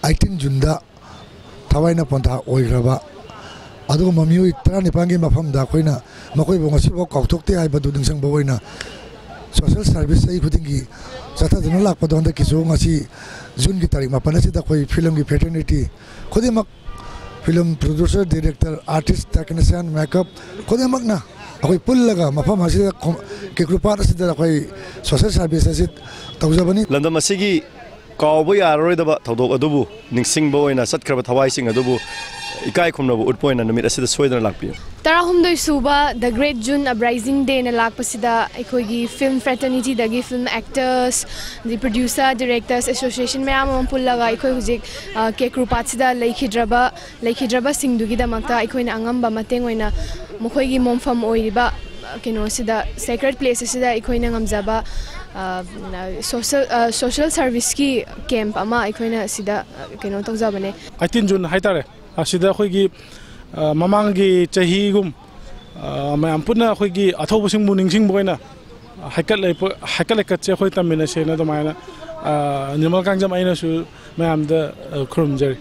18 June da Tawaina Ponta Oiraba Adu Mamu Trani Pangi Mafam da Koina Makoi Bongasibo Kokti I Baduding Sang Boina social service I Kutingi Sata the Nolak Padon the Kizungasi June Gitari Mapanasi the Koi film fraternity Kodimak film producer director artist technician makeup Kodimagna Akoi Pullaga Mafam Hasi Kekru Pat the Koi social service it Tauzabani London Masigi Cowboy are the Todo Adubu Nixing Boy and a Satkra Tawaising Adubu Ikai Kumno would point and meet a Sweden Lapia. Tarahumdo Suba, the Great June Uprising Day in a Lakpasida, Ekogi Film Fraternity, the film actors, the producer, directors, association, Mayam Pullaga, Ekozik, Kekru Patsida, Lakehidraba, Singdugida Mata, Ekoin Angamba, Matengoina, Mokogi Momfam Oiriba, Kenosida, sacred places, Ekoinangam Zaba. Social service ki camp ama ikoina sida keno tawjabane 18 June haitare asida khoigi mamangi chahi gum mayam puna khoigi athobusing muningsing boina haikal kat che khoi tamina sena domaina nimal kangjam aina su mayam da khurumjari